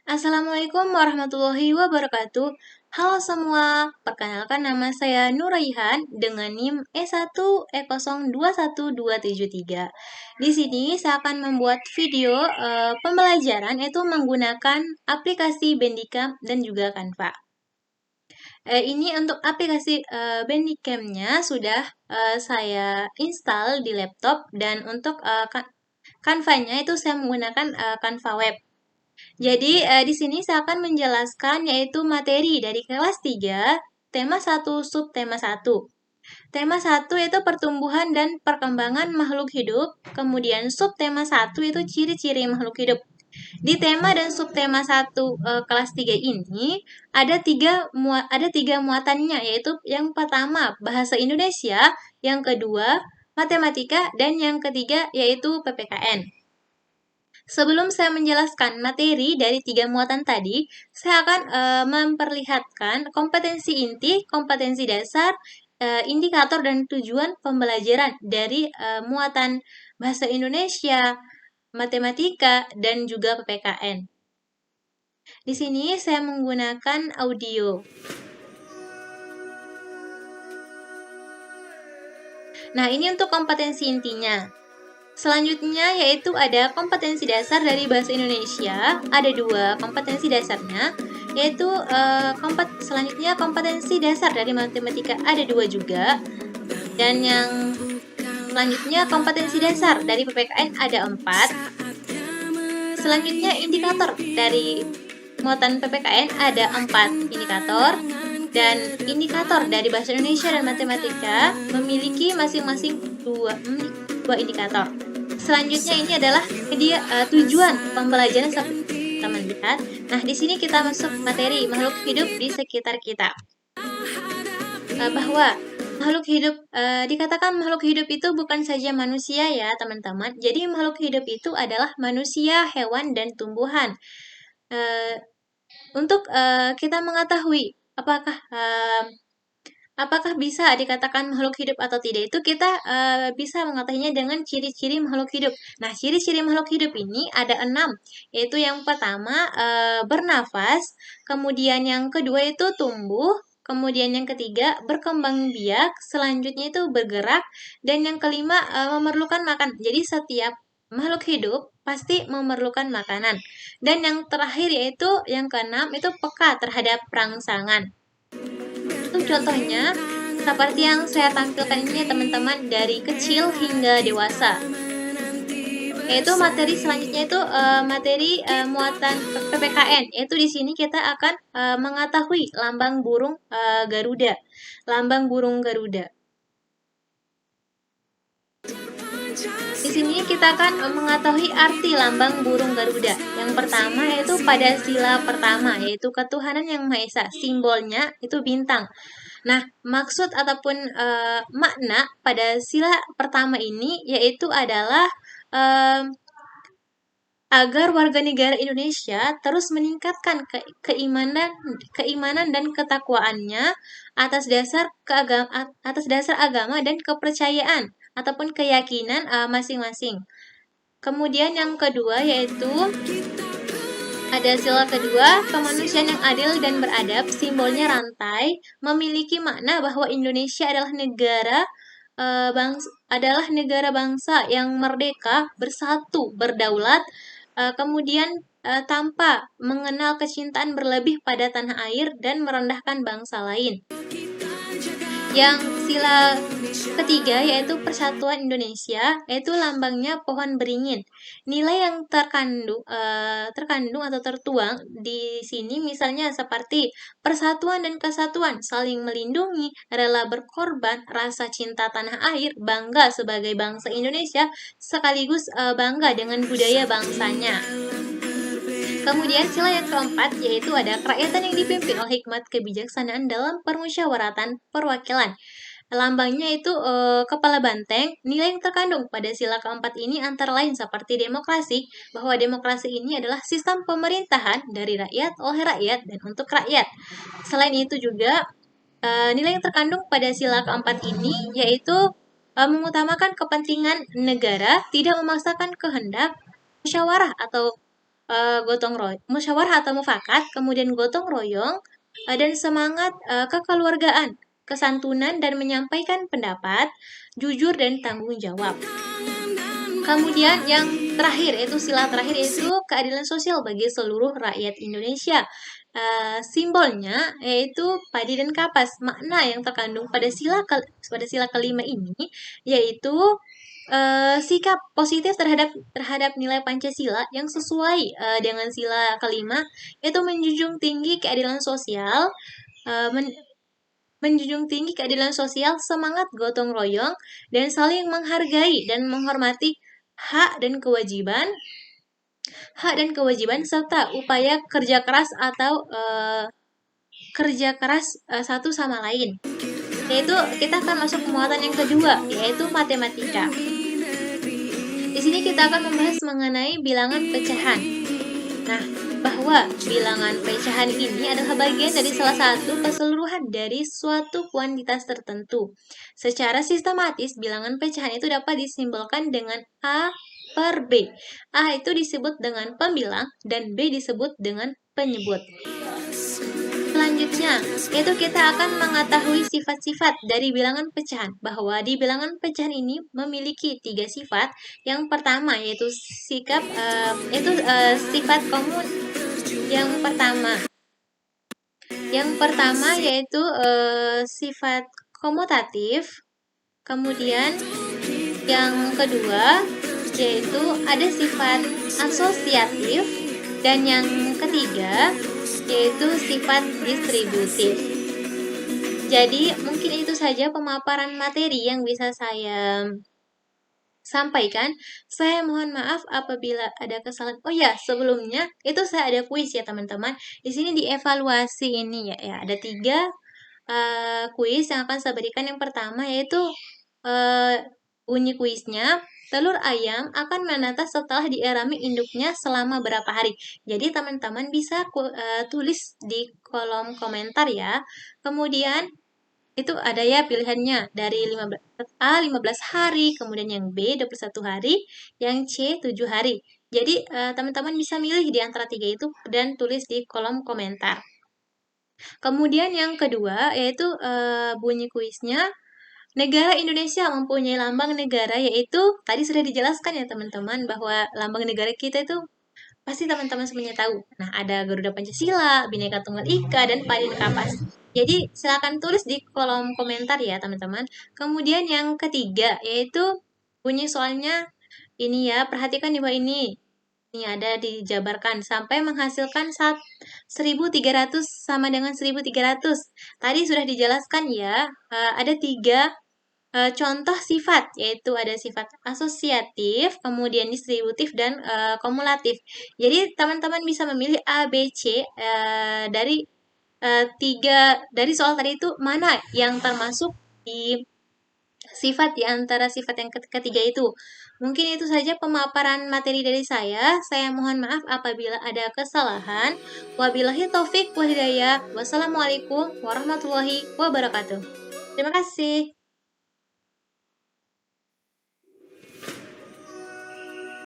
Assalamualaikum warahmatullahi wabarakatuh. Halo semua, perkenalkan nama saya Nuraihan dengan NIM E1E021273. Di sini saya akan membuat video pembelajaran yaitu menggunakan aplikasi Bandicam dan juga Canva. Ini untuk aplikasi Bandicam-nya sudah saya install di laptop dan untuk Canva-nya itu saya menggunakan Canva Web. Jadi, di sini saya akan menjelaskan yaitu materi dari kelas 3, tema 1, subtema 1. Tema 1 yaitu pertumbuhan dan perkembangan makhluk hidup, kemudian subtema 1 itu ciri-ciri makhluk hidup. Di tema dan subtema 1 kelas 3 ini ada tiga muatannya, yaitu yang pertama bahasa Indonesia, yang kedua matematika, dan yang ketiga yaitu PPKN. Sebelum saya menjelaskan materi dari tiga muatan tadi, saya akan memperlihatkan kompetensi inti, kompetensi dasar, indikator dan tujuan pembelajaran dari muatan bahasa Indonesia, matematika, dan juga PPKN. Di sini saya menggunakan audio. Nah, ini untuk kompetensi intinya. Selanjutnya yaitu ada kompetensi dasar dari bahasa Indonesia. Ada dua kompetensi dasarnya, yaitu selanjutnya kompetensi dasar dari matematika ada dua juga. Dan yang selanjutnya kompetensi dasar dari PPKN ada 4. Selanjutnya indikator dari muatan PPKN ada 4 indikator. Dan indikator dari bahasa Indonesia dan matematika memiliki masing-masing dua indikator. Selanjutnya ini adalah tujuan pembelajaran seperti teman lihat. Nah, di sini kita masuk materi makhluk hidup di sekitar kita. Bahwa makhluk hidup dikatakan makhluk hidup itu bukan saja manusia ya, teman-teman. Jadi makhluk hidup itu adalah manusia, hewan, dan tumbuhan. Untuk kita mengetahui apakah bisa dikatakan makhluk hidup atau tidak, itu kita bisa mengetahuinya dengan ciri-ciri makhluk hidup. Nah, ciri-ciri makhluk hidup ini ada 6, yaitu yang pertama bernafas, kemudian yang kedua itu tumbuh, kemudian yang ketiga berkembang biak, selanjutnya itu bergerak, dan yang kelima memerlukan makan. Jadi setiap makhluk hidup pasti memerlukan makanan. Dan yang terakhir yaitu yang keenam itu peka terhadap rangsangan. Itu contohnya seperti yang saya tampilkan ini ya teman-teman, dari kecil hingga dewasa. Yaitu materi selanjutnya itu materi muatan PPKN. Yaitu di sini kita akan mengetahui lambang burung Garuda. Lambang burung Garuda. Di sini kita akan mengetahui arti lambang burung Garuda. Yang pertama yaitu pada sila pertama, yaitu ketuhanan yang Maha Esa. Simbolnya itu bintang. Nah, maksud ataupun makna pada sila pertama ini yaitu adalah agar warga negara Indonesia terus meningkatkan keimanan dan ketakwaannya atas dasar agama dan kepercayaan ataupun keyakinan masing-masing. Kemudian yang kedua yaitu ada sila kedua, kemanusiaan yang adil dan beradab, simbolnya rantai, memiliki makna bahwa Indonesia adalah negara bangsa yang merdeka, bersatu, berdaulat, kemudian tanpa mengenal kecintaan berlebih pada tanah air dan merendahkan bangsa lain. Yang sila ketiga yaitu persatuan Indonesia, yaitu lambangnya pohon beringin. Nilai yang terkandung atau tertuang di sini misalnya seperti persatuan dan kesatuan, saling melindungi, rela berkorban, rasa cinta tanah air, bangga sebagai bangsa Indonesia, sekaligus bangga dengan budaya bangsanya. Kemudian sila yang keempat yaitu ada kerakyatan yang dipimpin oleh hikmat kebijaksanaan dalam permusyawaratan perwakilan. Lambangnya itu kepala banteng. Nilai yang terkandung pada sila keempat ini antara lain seperti demokrasi, bahwa demokrasi ini adalah sistem pemerintahan dari rakyat, oleh rakyat, dan untuk rakyat. Selain itu juga nilai yang terkandung pada sila keempat ini yaitu mengutamakan kepentingan negara, tidak memaksakan kehendak, musyawarah atau gotong royong, musyawarah atau mufakat, kemudian gotong royong, dan semangat kekeluargaan, kesantunan dan menyampaikan pendapat, jujur dan tanggung jawab. Kemudian yang terakhir, yaitu sila terakhir, yaitu keadilan sosial bagi seluruh rakyat Indonesia. Simbolnya yaitu padi dan kapas. Makna yang terkandung pada sila kelima ini yaitu sikap positif terhadap nilai Pancasila yang sesuai dengan sila kelima, yaitu menjunjung tinggi keadilan sosial, semangat gotong royong, dan saling menghargai dan menghormati hak dan kewajiban serta upaya kerja keras satu sama lain. Yaitu kita akan masuk muatan yang kedua, yaitu matematika. Di sini kita akan membahas mengenai bilangan pecahan. Nah, bahwa bilangan pecahan ini adalah bagian dari salah satu keseluruhan dari suatu kuantitas tertentu. Secara sistematis, bilangan pecahan itu dapat disimbolkan dengan A per B. A itu disebut dengan pembilang dan B disebut dengan penyebut. Selanjutnya, yaitu kita akan mengetahui sifat-sifat dari bilangan pecahan, bahwa di bilangan pecahan ini memiliki 3 sifat. Yang pertama yaitu sifat komun. Yang pertama yaitu sifat komutatif. Kemudian yang kedua yaitu ada sifat asosiatif, dan yang ketiga yaitu sifat distributif. Jadi mungkin itu saja pemaparan materi yang bisa saya sampaikan. Saya mohon maaf apabila ada kesalahan. Oh ya, sebelumnya itu saya ada kuis ya teman-teman. Di sini dievaluasi ini ya ada 3 kuis yang akan saya berikan. Yang pertama yaitu bunyi kuisnya, telur ayam akan menetas setelah diirami induknya selama berapa hari. Jadi teman-teman bisa tulis di kolom komentar ya. Kemudian itu ada ya pilihannya dari 15 hari, kemudian yang B 21 hari, yang C 7 hari. Jadi teman-teman bisa milih di antara 3 itu dan tulis di kolom komentar. Kemudian yang kedua yaitu bunyi kuisnya, negara Indonesia mempunyai lambang negara, yaitu tadi sudah dijelaskan ya teman-teman bahwa lambang negara kita itu pasti teman-teman semuanya tahu. Nah, ada Garuda Pancasila, Bhinneka Tunggal Ika, dan padi dan kapas. Jadi silakan tulis di kolom komentar ya teman-teman. Kemudian yang ketiga yaitu bunyi soalnya ini ya, perhatikan di bawah ini. Ini ada dijabarkan sampai menghasilkan 1300 sama dengan 1300. Tadi sudah dijelaskan ya, ada 3 contoh sifat, yaitu ada sifat asosiatif, kemudian distributif, dan kumulatif. Jadi teman-teman bisa memilih A, B, C dari 3 dari soal tadi itu mana yang termasuk di sifat di antara sifat yang ketiga itu. Mungkin itu saja pemaparan materi dari saya. Saya mohon maaf apabila ada kesalahan. Wabillahi taufik wal hidayah. Wassalamualaikum warahmatullahi wabarakatuh. Terima kasih.